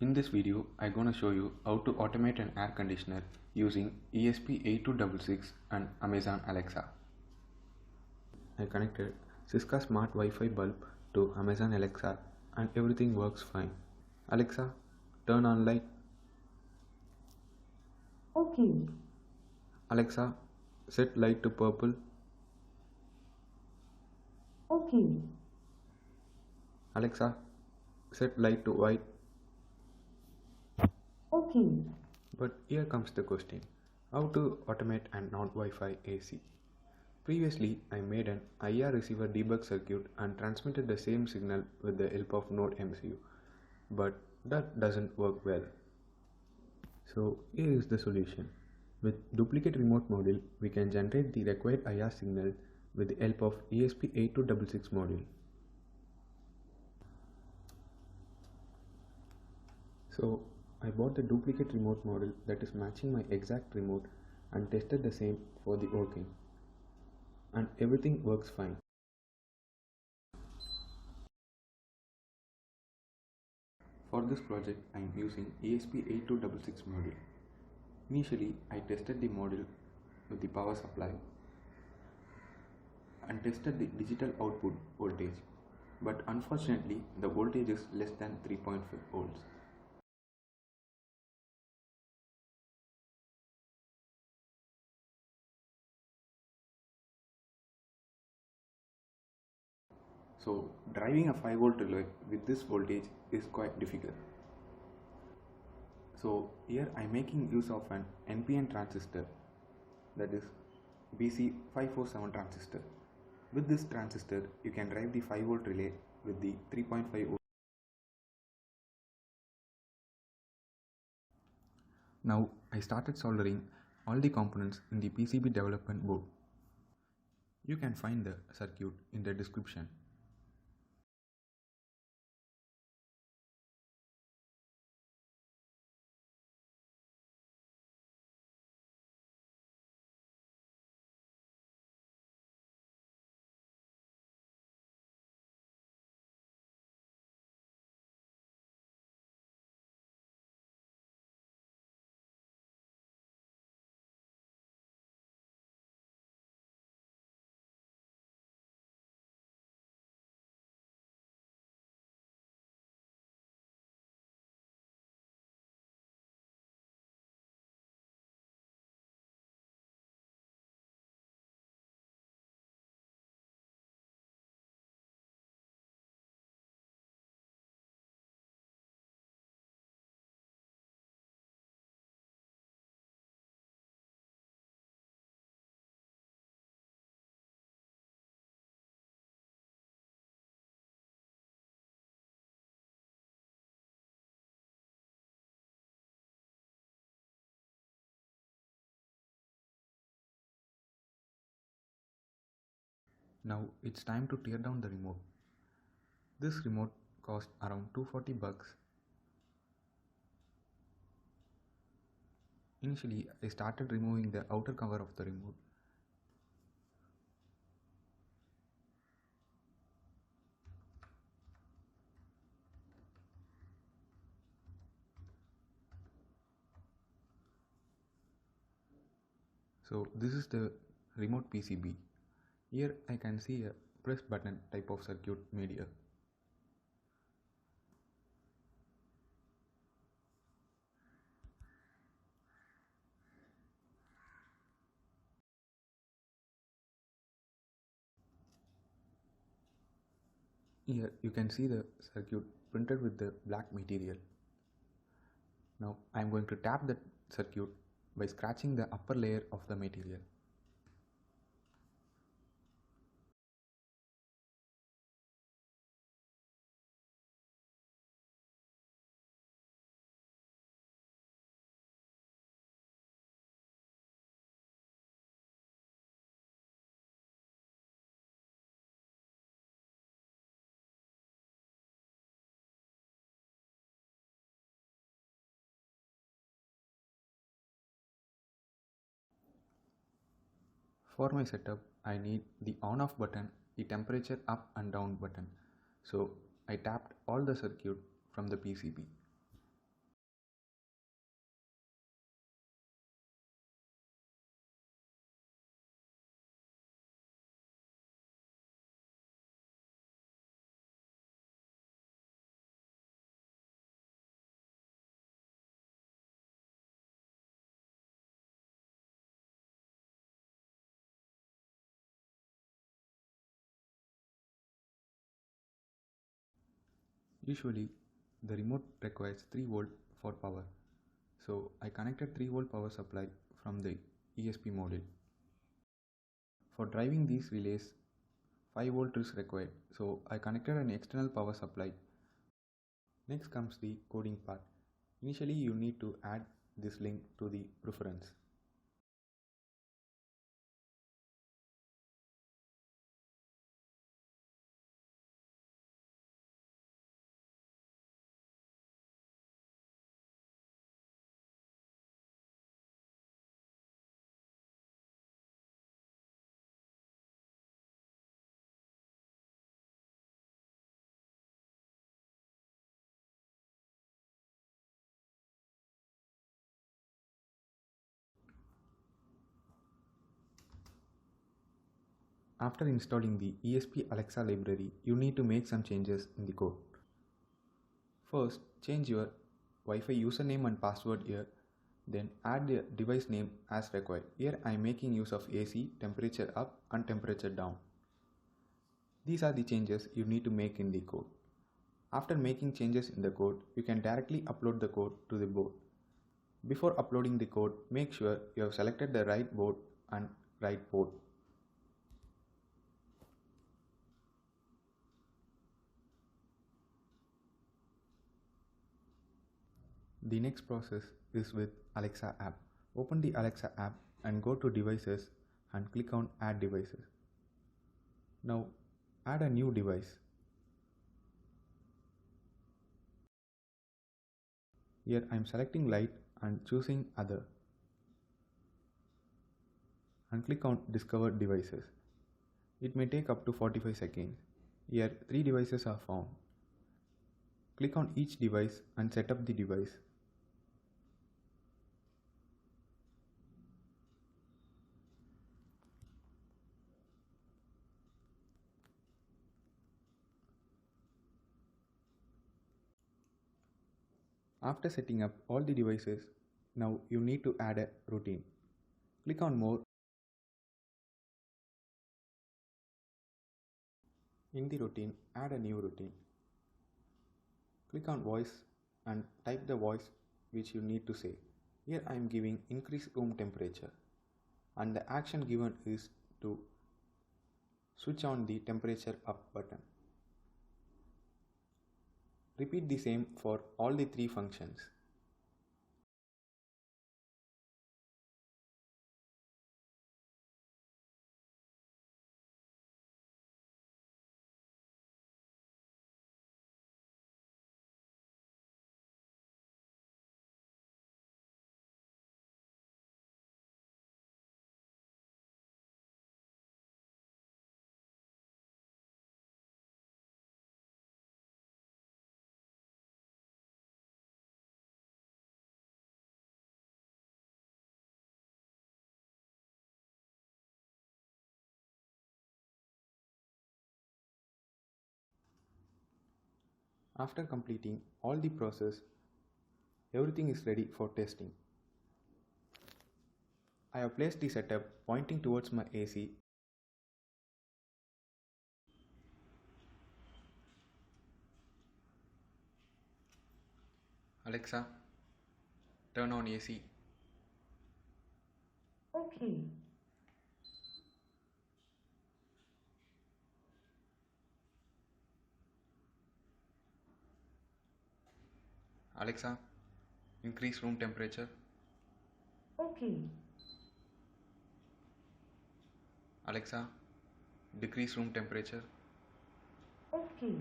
In this video, I'm gonna show you how to automate an air conditioner using ESP8266 and Amazon Alexa. I connected Cisco Smart Wi-Fi bulb to Amazon Alexa and everything works fine. Alexa, turn on light. Okay. Alexa, set light to purple. Okay. Alexa, set light to white. Okay. But here comes the question, how to automate a non-Wi-Fi AC? Previously, I made an IR receiver debug circuit and transmitted the same signal with the help of Node MCU, but that doesn't work well. So here is the solution. With duplicate remote module, we can generate the required IR signal with the help of ESP8266 module. So I bought the duplicate remote model that is matching my exact remote and tested the same for the working. And everything works fine. For this project, I am using ESP8266 module. Initially, I tested the module with the power supply and tested the digital output voltage, but unfortunately, the voltage is less than 3.5 volts. So driving a 5 volt relay with this voltage is quite difficult. So here I am making use of an NPN transistor, that is BC547 transistor. With this transistor you can drive the 5 volt relay with the 3.5 volt. Now I started soldering all the components in the PCB development board. You can find the circuit in the description. Now it's time to tear down the remote. This remote cost around $240. Initially, I started removing the outer cover of the remote. So this is the remote PCB. Here I can see a press button type of circuit made here. Here you can see the circuit printed with the black material. Now I am going to tap the circuit by scratching the upper layer of the material. For my setup, I need the on off button, the temperature up and down button. So I tapped all the circuit from the PCB. Usually, the remote requires 3 volt for power. So I connected 3 volt power supply from the ESP module. For driving these relays, 5 volt is required. So I connected an external power supply. Next comes the coding part. Initially, you need to add this link to the preference. After installing the ESP Alexa library, you need to make some changes in the code. First, change your Wi-Fi username and password here. Then add the device name as required. Here I am making use of AC, temperature up and temperature down. These are the changes you need to make in the code. After making changes in the code, you can directly upload the code to the board. Before uploading the code, make sure you have selected the right board and right port. The next process is with Alexa app. Open the Alexa app and go to devices and click on add devices. Now add a new device. Here I am selecting light and choosing other and click on discover devices. It may take up to 45 seconds. Here 3 devices are found. Click on each device and set up the device. After setting up all the devices, now you need to add a routine. Click on more. In the routine, add a new routine. Click on voice and type the voice which you need to say. Here I am giving increase room temperature and the action given is to switch on the temperature up button. Repeat the same for all the 3 functions. After completing all the process, everything is ready for testing. I have placed the setup pointing towards my AC. Alexa, turn on AC. Okay. Alexa, increase room temperature. Okay. Alexa, decrease room temperature. Okay.